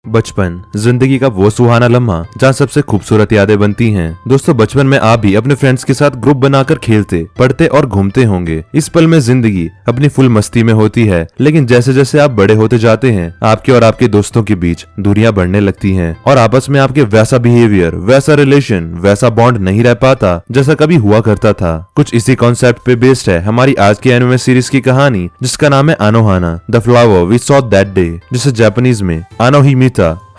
बचपन जिंदगी का वो सुहाना लम्हा जहाँ सबसे खूबसूरत यादें बनती हैं। दोस्तों, बचपन में आप भी अपने फ्रेंड्स के साथ ग्रुप बनाकर खेलते, पढ़ते और घूमते होंगे। इस पल में जिंदगी अपनी फुल मस्ती में होती है, लेकिन जैसे जैसे आप बड़े होते जाते हैं, आपके और आपके दोस्तों के बीच दूरियां बढ़ने लगती हैं और आपस में आपके वैसा बिहेवियर, वैसा रिलेशन, वैसा बॉन्ड नहीं रह पाता जैसा कभी हुआ करता था। कुछ इसी कॉन्सेप्ट पे बेस्ड है हमारी आज की एनिमे सीरीज की कहानी, जिसका नाम है Anohana the flower we saw that day, जिसे जापानीज में आनोहिमिता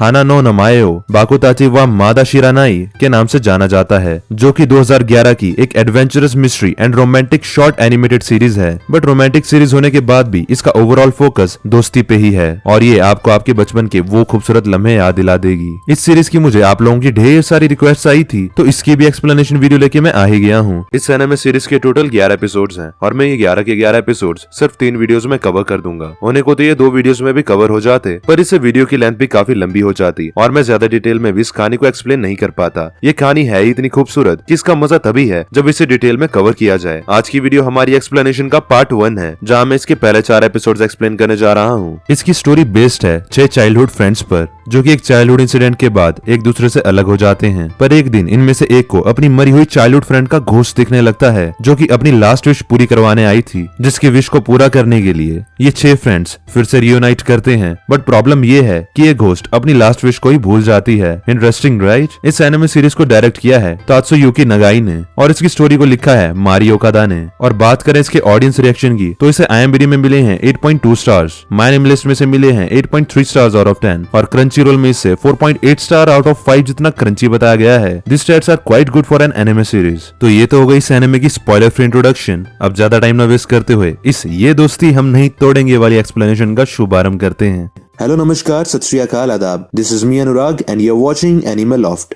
हाना नो नमायो बाकुताची व मादा शिरानाई के नाम से जाना जाता है, जो कि 2011 की एक adventurous mystery and romantic short animated series है। बट रोमांटिक सीरीज होने के बाद भी इसका ओवरऑल फोकस दोस्ती पे ही है और ये आपको आपके बचपन के वो खूबसूरत लम्हे याद दिला देगी। इस सीरीज की मुझे आप लोगों की ढेर सारी रिक्वेस्ट आई थी, तो इसकी भी एक्सप्लेनेशन वीडियो लेके मैं आ ही गया हूँ। इस एनिमे सीरीज के टोटल 11 एपिसोड्स हैं और मैं ये 11 के 11 एपिसोड्स सिर्फ 3 वीडियोस में कवर कर दूंगा। होने को तो ये 2 वीडियोस में भी कवर हो जाते, पर इससे वीडियो की लेंथ भी काफी लंबी हो जाती और मैं ज्यादा डिटेल में भी इस कहानी को एक्सप्लेन नहीं कर पाता। ये कहानी है ही इतनी खूबसूरत कि इसका मजा तभी है जब इसे डिटेल में कवर किया जाए। आज की वीडियो हमारी एक्सप्लेनेशन का पार्ट 1 है, जहाँ मैं इसके पहले 4 एपिसोड्स एक्सप्लेन करने जा रहा हूँ। इसकी स्टोरी बेस्ड है 6 चाइल्डहुड फ्रेंड्स पर, जो कि एक चाइल्डहुड इंसिडेंट के बाद एक दूसरे से अलग हो जाते हैं। पर एक दिन इनमें से एक को अपनी मरी हुई चाइल्डहुड फ्रेंड का घोस्ट दिखने लगता है, जो कि अपनी लास्ट विश पूरी करवाने आई थी, जिसकी विश को पूरा करने के लिए ये 6 फ्रेंड्स फिर से रियूनाइट करते हैं। बट प्रॉब्लम ये है कि ये घोस्ट अपनी लास्ट विश को ही भूल जाती है। Interesting right? इस एनिमे सीरीज को डायरेक्ट किया है तात्सुयुकी नगाई ने और इसकी स्टोरी को लिखा है मारी ओकादा ने। और बात करें इसके ऑडियंस रिएक्शन की, तो इसे IMDb में मिले हैं 8.2 स्टार्स, माय नेम लिस्ट में से मिले हैं 8.3 स्टार्स आउट ऑफ 10 और क्रंची रोल में इसे 4.8 स्टार आउट ऑफ 5 जितना क्रंची बताया गया है। This stats are quite good for an anime series. तो ये तो हो गई इस एनिमे की स्पॉइलर फ्री इंट्रोडक्शन। अब ज्यादा टाइम न वेस्ट करते हुए इस ये दोस्ती हम नहीं तोड़ेंगे वाली एक्सप्लेनेशन का शुभारंभ करते हैं। हेलो नमस्कार सत श्री अकाल आदाब, this is me Anurag and you are watching anime loft.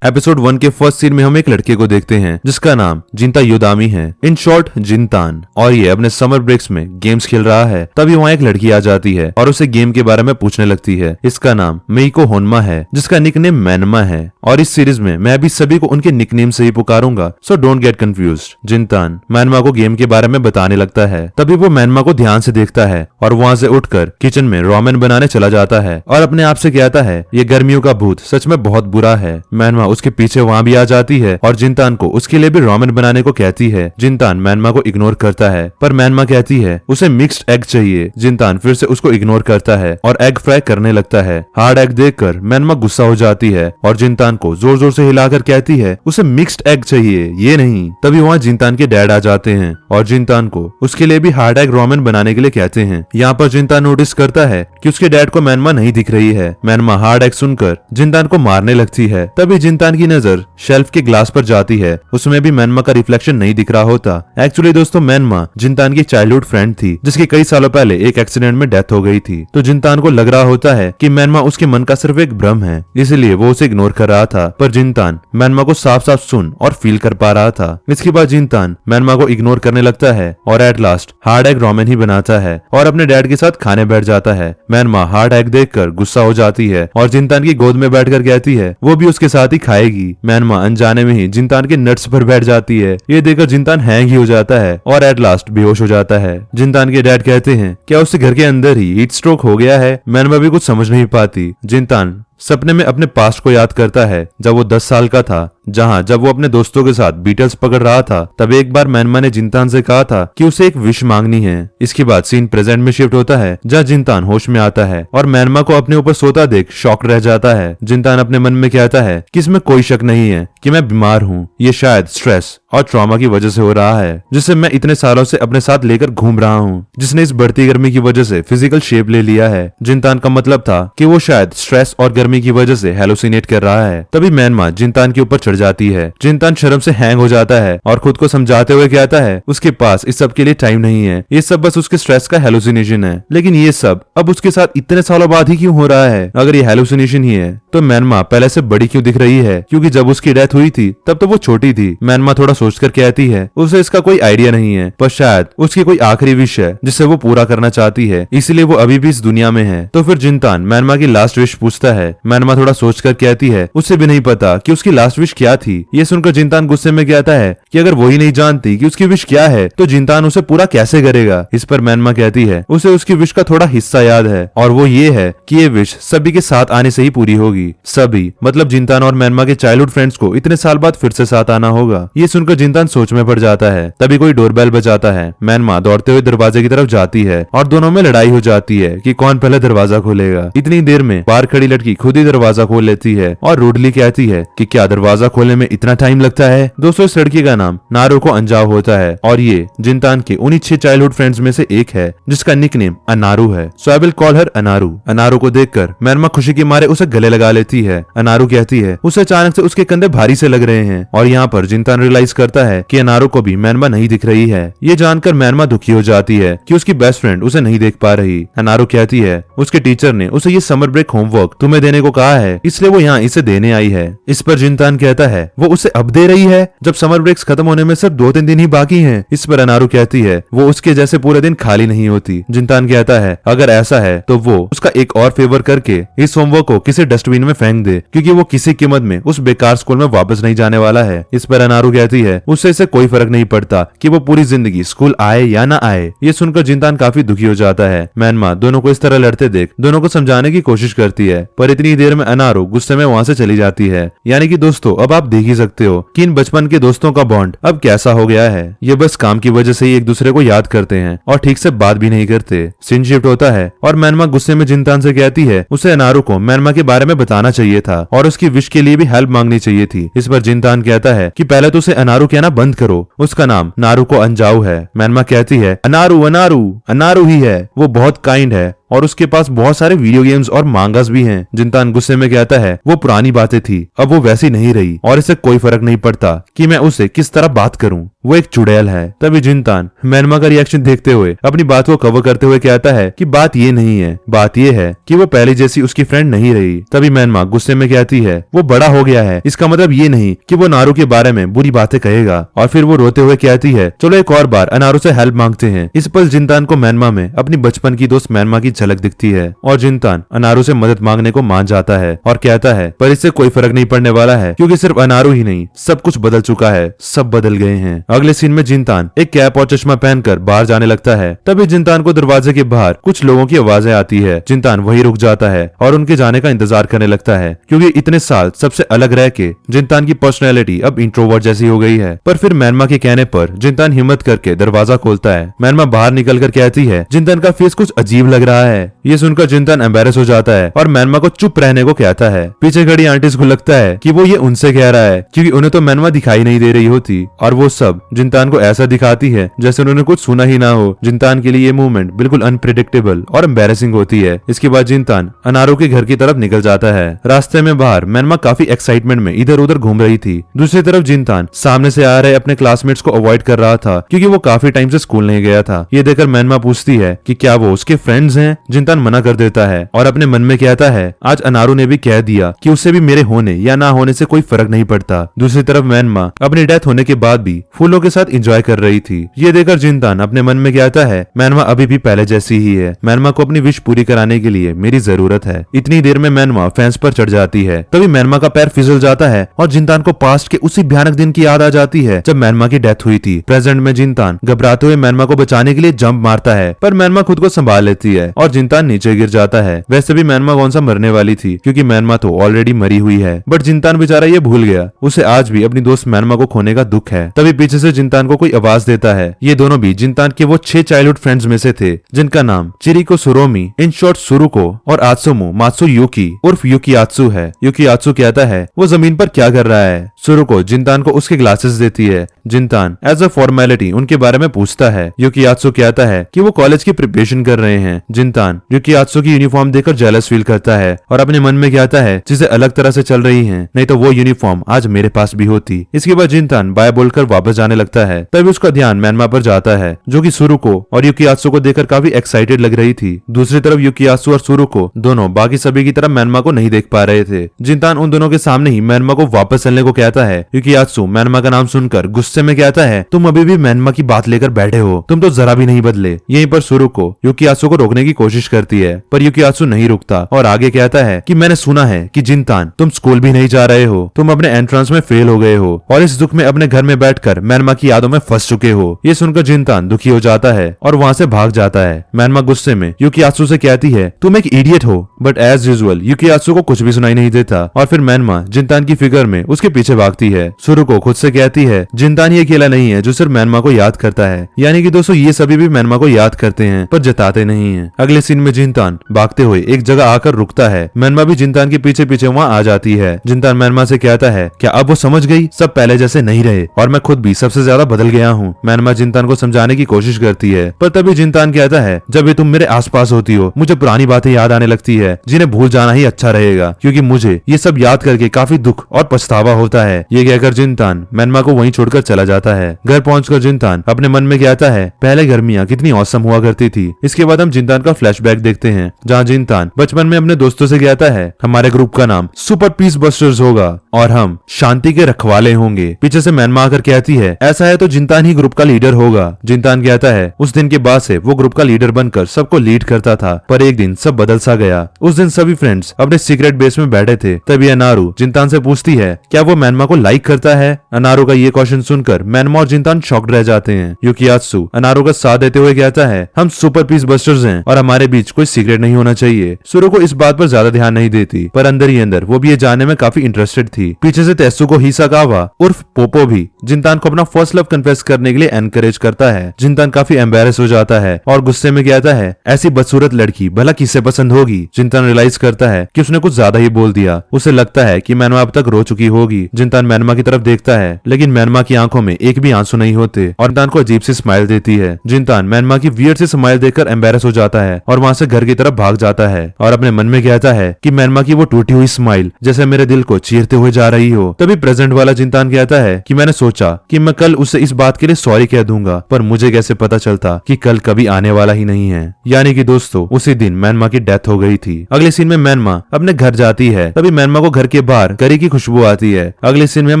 Episode 1 के फर्स्ट सीन में हम एक लड़के को देखते हैं जिसका नाम जिंता योदामी है, इन शॉर्ट जिंतान, और ये अपने समर ब्रेक्स में गेम्स खेल रहा है। तभी वहाँ एक लड़की आ जाती है और उसे गेम के बारे में पूछने लगती है। इसका नाम मेइको होन्मा है, जिसका निकनेम मैनमा है, और इस सीरीज में मैं भी सभी को उनके निकनेम से ही पुकारूंगा, सो डोंट गेट कंफ्यूज्ड। जिंतान मैनमा को गेम के बारे में बताने लगता है। तभी वो मैनमा को ध्यान से देखता है और वहाँ से उठकर किचन में रामेन बनाने चला जाता है और अपने आप से कहता है, ये गर्मियों का भूत सच में बहुत बुरा है। मैनमा उसके पीछे वहाँ भी आ जाती है और जिंतान को उसके लिए भी रामेन बनाने को कहती है। जिंतान मैनमा को इग्नोर करता है, पर मैनमा कहती है उसे मिक्स्ड एग चाहिए। जिंतान फिर से उसको इग्नोर करता है और एग फ्राई करने लगता है। हार्ड एग देखकर मैनमा गुस्सा हो जाती है और जिंतान को जोर जोर से हिलाकर कहती है उसे मिक्स्ड एग चाहिए, ये नहीं। तभी वहाँ जिंतान के डैड आ जाते हैं और जिंतान को उसके लिए भी हार्ड एग रामेन बनाने के लिए कहते हैं। यहाँ पर जिंतान नोटिस करता है कि उसके डैड को मैनमा नहीं दिख रही है। मैनमा हार्ड एग सुनकर जिंतान को मारने लगती है। तभी जिंतान की नजर शेल्फ के ग्लास पर जाती है, उसमें भी मैनमा का रिफ्लेक्शन नहीं दिख रहा होता। एक्चुअली दोस्तों, मैनमा जिंतान की चाइल्डहुड फ्रेंड थी, जिसकी कई सालों पहले एक एक्सीडेंट में डेथ हो गई थी। तो जिंतान को लग रहा होता है कि मैनमा उसके मन का सिर्फ एक भ्रम है, इसलिए वो उसे इग्नोर कर रहा था। पर जिंतान मैनमा को साफ साफ सुन और फील कर पा रहा था। इसके बाद जिंतान मैनमा को इग्नोर करने लगता है और at last hard egg ramen ही बनाता है और अपने डैड के साथ खाने बैठ जाता है। मैनमा हार्ड एग देखकर गुस्सा हो जाती है और जिंतान की गोद में बैठकर कहती है वो भी उसके साथ ही खाएगी। मैनमा अनजाने में ही जिंतान के नट्स पर बैठ जाती है। ये देखकर जिंतान हैंग ही हो जाता है और एट लास्ट बेहोश हो जाता है। जिंतान के डैड कहते हैं क्या उससे घर के अंदर ही हीट स्ट्रोक हो गया है? मैनमा भी कुछ समझ नहीं पाती। जिंतान सपने में अपने पास्ट को याद करता है जब वो 10 साल का था, जब वो अपने दोस्तों के साथ बीटल्स पकड़ रहा था। तब एक बार मैनमा ने जिंतान से कहा था कि उसे एक विश मांगनी है। इसके बाद सीन प्रेजेंट में शिफ्ट होता है, जहाँ जिंतान होश में आता है और मैनमा को अपने ऊपर सोता देख शॉक रह जाता है। जिंतान अपने मन में कहता है कि इसमें कोई शक नहीं है कि मैं बीमार हूँ, ये शायद स्ट्रेस और ट्रॉमा की वजह से हो रहा है, जिसे मैं इतने सालों से अपने साथ लेकर घूम रहा हूँ, जिसने इस बढ़ती गर्मी की वजह से फिजिकल शेप ले लिया है। जिंतान का मतलब था कि वो शायद स्ट्रेस और गर्मी की वजह से हेलुसिनेट कर रहा है। तभी मैनमा जिंतान के ऊपर चढ़ जाती है। जिंतान शर्म से हैंग हो जाता है और खुद को समझाते हुए कहता है उसके पास इस सब के लिए टाइम नहीं है, ये सब बस उसके स्ट्रेस का हेलुसिनेशन है। लेकिन ये सब अब उसके साथ इतने सालों बाद ही क्यों हो रहा है? अगर ये हेलुसिनेशन ही है तो मैनमा पहले से बड़ी क्यों दिख रही है? क्योंकि जब उसकी डेथ हुई थी तब तो वो छोटी थी। मैनमा थोड़ा सोचकर कहती है उसे इसका कोई आइडिया नहीं है, पर शायद उसकी कोई आखिरी विश है जिसे वो पूरा करना चाहती है, इसलिए वो अभी भी इस दुनिया में है। तो फिर जिंतान मैनमा की लास्ट विश पूछता है मैनमा थोड़ा सोचकर कहती है उसे भी नहीं पता कि उसकी लास्ट विश क्या थी। ये सुनकर जिनतान गुस्से में कहता है कि अगर वही नहीं जानती कि उसकी विश क्या है तो जिनतान उसे पूरा कैसे करेगा। इस पर मैनमा कहती है उसे उसकी विश का थोड़ा हिस्सा याद है और वो ये है कि ये विश सभी के साथ आने से ही पूरी होगी। सभी मतलब जिनतान और मैनमा के चाइल्डहुड फ्रेंड्स को इतने साल बाद फिर से साथ आना होगा। ये सुनकर जिनतान सोच में पड़ जाता है। तभी कोई डोरबेल बजाता है। मैनमा दौड़ते हुए दरवाजे की तरफ जाती है और दोनों में लड़ाई हो जाती है कि कौन पहले दरवाजा खोलेगा। इतनी देर में बाहर खड़ी लड़की खुद ही दरवाजा खोल लेती है और रूडली कहती है कि क्या दरवाजा खोलने में इतना टाइम लगता है। दोस्तों इस लड़की का नाम नारुको अंजाओ होता है और ये जिनतान के उन्हीं 6 चाइल्डहुड फ्रेंड्स में से एक है जिसका निकनेम अनारू है। सो आई विल कॉल हर अनारू। अनारू को देखकर मैनमा खुशी के मारे उसे गले लगा लेती है। अनारू कहती है उसे अचानक से उसके कंधे भारी से लग रहे हैं और यहाँ पर जिनतान रियलाइज करता है कि अनारू को भी मैनमा नहीं दिख रही है। ये जानकर मैनमा दुखी हो जाती है कि उसकी बेस्ट फ्रेंड उसे नहीं देख पा रही। अनारू कहती है उसके टीचर ने उसे ये समर ब्रेक होमवर्क तुम्हें देने को कहा है इसलिए वो यहाँ इसे देने आई है। इस पर जिनतान कहता है वो उसे अब दे रही है जब समर ब्रेक्स खत्म होने में सिर्फ 2-3 दिन ही बाकी हैं। इस पर अनारू कहती है वो उसके जैसे पूरे दिन खाली नहीं होती। जिनतान कहता है अगर ऐसा है तो वो उसका एक और फेवर करके इस होमवर्क को किसी डस्टबिन में फेंक दे क्योंकि वो किसी कीमत में उस बेकार स्कूल में वापस नहीं जाने वाला है। इस पर अनारू कहती है उससे इसे कोई फर्क नहीं पड़ता कि वो पूरी जिंदगी स्कूल आए या ना आए। ये सुनकर जिनतान काफी दुखी हो जाता है। मैनमा दोनों को इस तरह लड़ते देख दोनों को समझाने की कोशिश करती है पर इतनी देर में अनारू गुस्से में वहाँ से चली जाती है। यानी कि दोस्तों अब आप देख ही सकते हो कि इन बचपन के दोस्तों का बॉन्ड अब कैसा हो गया है। ये बस काम की वजह से ही एक दूसरे को याद करते हैं और ठीक से बात भी नहीं करते। सीन शिफ्ट होता है और मैनमा गुस्से में जिनतान से कहती है उसे अनारू को मैनमा के बारे में बताना चाहिए था और उसकी विश के लिए भी हेल्प मांगनी चाहिए थी। इस पर जिनतान कहता है कि पहले तो उसे अनारू कहना बंद करो, उसका नाम नारुको अंजाओ है। मैनमा कहती है अनारू अनारू अनारू ही है, वो बहुत काइंड है और उसके पास बहुत सारे वीडियो गेम्स और मांगास भी हैं। जिनतान गुस्से में कहता है वो पुरानी बातें थी, अब वो वैसी नहीं रही और इसे कोई फर्क नहीं पड़ता कि मैं उसे किस तरह बात करूं, वो एक चुड़ैल है। तभी जिनतान मैनमा का रिएक्शन देखते हुए अपनी बात को कवर करते हुए कहता है कि बात ये नहीं है, बात ये है कि वो पहले जैसी उसकी फ्रेंड नहीं रही। तभी मैनमा गुस्से में कहती है वो बड़ा हो गया है, इसका मतलब ये नहीं कि वो नारू के बारे में बुरी बातें कहेगा। और फिर वो रोते हुए कहती है चलो एक और बार अनारू से हेल्प मांगते हैं। इस पर जिनतान को मैनमा में अपनी बचपन की दोस्त मैनमा की झलक दिखती है और जिनतान अनारू से मदद मांगने को मान जाता है और कहता है पर इससे कोई फर्क नहीं पड़ने वाला है क्योंकि सिर्फ अनारू ही नहीं सब कुछ बदल चुका है, सब बदल गए हैं। अगले सीन में जिनतान एक कैप और चश्मा पहनकर बाहर जाने लगता है। तभी जिनतान को दरवाजे के बाहर कुछ लोगों की आवाजें आती है। जिनतान वहीं रुक जाता है और उनके जाने का इंतजार करने लगता है क्योंकि इतने साल सबसे अलग रह के जिनतान की पर्सनैलिटी अब इंट्रोवर्ट जैसी हो गई है। पर फिर मैनमा के कहने पर जिनतान हिम्मत करके दरवाजा खोलता है। मैनमा बाहर निकलकर कहती है जिनतान का फेस कुछ अजीब लग रहा है। ये सुनकर जिनतान एम्बेरस हो जाता है और मैनमा को चुप रहने को कहता है। पीछे खड़ी आंटीज को लगता है कि वो ये उनसे कह रहा है क्योंकि उन्हें तो मैनमा दिखाई नहीं दे रही होती और वो सब जिनतान को ऐसा दिखाती है जैसे उन्होंने कुछ सुना ही ना हो। जिनतान के लिए ये मूवमेंट बिल्कुल अनप्रिडिक्टेबल और एम्बेरसिंग होती है। इसके बाद जिनतान अनारू के घर की तरफ निकल जाता है। रास्ते में बाहर मैनमा काफी एक्साइटमेंट में इधर उधर घूम रही थी। दूसरी तरफ जिनतान सामने से आ रहे अपने क्लासमेट्स को अवॉइड कर रहा था क्योंकि वो काफी टाइम से स्कूल नहीं गया था। ये देखकर मैनमा पूछती है कि क्या वो उसके फ्रेंड्स हैं। जिनतान मना कर देता है और अपने मन में कहता है आज अनारू ने भी कह दिया कि उससे भी मेरे होने या ना होने से कोई फर्क नहीं पड़ता। दूसरी तरफ मैनमा अपनी डेथ होने के बाद भी फूलों के साथ एंजॉय कर रही थी। ये देखकर जिनतान अपने मन में कहता है मैनमा अभी भी पहले जैसी ही है, मैनमा को अपनी विश पूरी कराने के लिए मेरी जरूरत है। इतनी देर में मैनमा फेंस पर चढ़ जाती है। तभी मैनमा का पैर फिसल जाता है और जिनतान को पास्ट के उसी भयानक दिन की याद आ जाती है जब मैनमा की डेथ हुई थी। प्रेजेंट में जिनतान घबराते हुए मैनमा को बचाने के लिए जंप मारता है पर मैनमा खुद को संभाल लेती है और जिनतान नीचे गिर जाता है। वैसे भी मैनमा कौन सा मरने वाली थी क्योंकि मैनमा तो ऑलरेडी मरी हुई है, बट जिनतान बेचारा ये भूल गया। उसे आज भी अपनी दोस्त मैनमा को खोने का दुख है। तभी पीछे से जिनतान को कोई आवाज देता है। ये दोनों भी जिनतान के वो 6 चाइल्डहुड फ्रेंड्स में से थे जिनका नाम चिरिको सुरोमी, इन शॉर्ट सुरुको, और आत्सुमु मात्सुयुकी उर्फ युकियात्सु है। युकियात्सु कहता है वो जमीन पर क्या कर रहा है। सुरुको जिनतान को उसके ग्लासेस देती है। जिनतान एज अ फॉर्मेलिटी उनके बारे में पूछता है। युकियात्सु कहता है कि वो कॉलेज की प्रिपरेशन कर रहे हैं। जिनतान युकियात्सु की यूनिफॉर्म देखकर जेलस फील करता है और अपने मन में कहता है चीजें अलग तरह से चल रही हैं, नहीं तो वो यूनिफॉर्म आज मेरे पास भी होती। इसके बाद जिनतान बाय बोलकर वापस जाने लगता है। तभी उसका ध्यान मैनमा पर जाता है जो कि सुरुको और युकियात्सु को देखकर काफी एक्साइटेड लग रही थी। दूसरी तरफ युकियात्सु और सुरुको दोनों बाकी सभी की तरह मैनमा को नहीं देख पा रहे थे। जिनतान उन दोनों के सामने ही मैनमा को वापस चलने को कहता कहता है यूकियात्सु मैनमा का नाम सुनकर गुस्से में कहता है तुम अभी भी मैनमा की बात लेकर बैठे हो, तुम तो जरा भी नहीं बदले। यहीं पर सुरुको यूकियात्सु को रोकने की कोशिश करती है पर यूकियात्सु नहीं रुकता और आगे कहता है कि मैंने सुना है कि जिनतान तुम स्कूल भी नहीं जा रहे हो, तुम अपने एंट्रेंस में फेल हो गए हो और इस दुख में अपने घर में बैठकर मैनमा की यादों में फंस चुके हो। ये सुनकर जिनतान दुखी हो जाता है और वहाँ से भाग जाता है। मैनमा गुस्से में यूकियात्सु से कहती है तुम एक इडियट हो, बट एज यूजुअल यूकियात्सु को कुछ भी सुनाई नहीं देता और फिर मैनमा जिनतान की फिगर में उसके पीछे भागती है। सुरुको खुद से कहती है जिनतान ये अकेला नहीं है जो सिर्फ मैनमा को याद करता है, यानी कि दोस्तों ये सभी भी मैनमा को याद करते हैं पर जताते नहीं है। अगले सीन में जिनतान भागते हुए एक जगह आकर रुकता है। मैनमा भी जिनतान के पीछे पीछे वहाँ आ जाती है। जिनतान मैनमा से कहता है क्या अब वो समझ गई, सब पहले जैसे नहीं रहे और मैं खुद भी सबसे ज्यादा बदल गया हूँ। मैनमा जिनतान को समझाने की कोशिश करती है पर तभी जिनतान कहता है जब भी तुम मेरे आसपास होती हो मुझे पुरानी बातें याद आने लगती है जिन्हें भूल जाना ही अच्छा रहेगा, क्योंकि मुझे ये सब याद करके काफी दुख और पछतावा होता है। ये कहकर जिनतान मैनमा को वहीं छोड़कर चला जाता है। घर पहुंचकर जिनतान अपने मन में कहता है पहले गर्मियां कितनी औसम हुआ करती थी। इसके बाद हम जिनतान का फ्लैशबैक देखते हैं जहां जिनतान बचपन में अपने दोस्तों से कहता है हमारे ग्रुप का नाम सुपर पीस बस्टर्स होगा और हम शांति के रखवाले होंगे। पीछे से मैनमा आकर कहती है ऐसा है तो जिनतान ही ग्रुप का लीडर होगा। जिनतान कहता है उस दिन के बाद से वो ग्रुप का लीडर बनकर सबको लीड करता था पर एक दिन सब बदल सा गया। उस दिन सभी फ्रेंड्स अपने सीक्रेट बेस में बैठे थे। तभी अनारू जिनतान से पूछती है क्या वो मैनमा को लाइक करता है। अनारू का ये क्वेश्चन सुनकर मैनमा और जिनतान शॉक्ड रह जाते हैं। यूकियात्सु अनारू का साथ देते हुए कहता है हम सुपर पीस बस्टर्स हैं और हमारे बीच कोई सीक्रेट नहीं होना चाहिए। सुरुको इस बात पर ज्यादा ध्यान नहीं देती पर अंदर ही अंदर वो भी ये जानने में काफी इंटरेस्टेड थी। पीछे से तेत्सुको हिसाकावा उर्फ पोपो भी जिनतान को अपना फर्स्ट लव कन्फेस करने के लिए एनकरेज करता है। जिनतान काफी एम्बेरस हो जाता है और गुस्से में कहता है ऐसी बदसूरत लड़की भला किसे पसंद होगी। जिनतान रियलाइज करता है कि उसने कुछ ज्यादा ही बोल दिया। उसे लगता है कि मैनमा अब तक रो चुकी होगी। जिनतान मैनमा की तरफ देखता है लेकिन मैनमा की आंखों में एक भी आंसू नहीं होते और जिनतान को अजीब सी स्माइल देती है। जिनतान मैनमा की वियर्ड सी स्माइल देखकर एम्बेरस हो जाता है और वहाँ से घर की तरफ भाग जाता है और अपने मन में कहता है कि मैनमा की वो टूटी हुई स्माइल जैसे मेरे दिल को चीरते हुए जा रही हो। तभी प्रेजेंट वाला जिनतान कहता है कि मैंने सोचा कि मैं कल उसे इस बात के लिए सॉरी कह दूंगा पर मुझे कैसे पता चलता कि कल कभी आने वाला ही नहीं है। यानी कि दोस्तों उसी दिन मैनमा की डेथ हो गई थी। अगले सीन में मैनमा अपने घर जाती है। तभी मैनमा को घर के बाहर करी की खुशबू आती है। अगले सीन में हम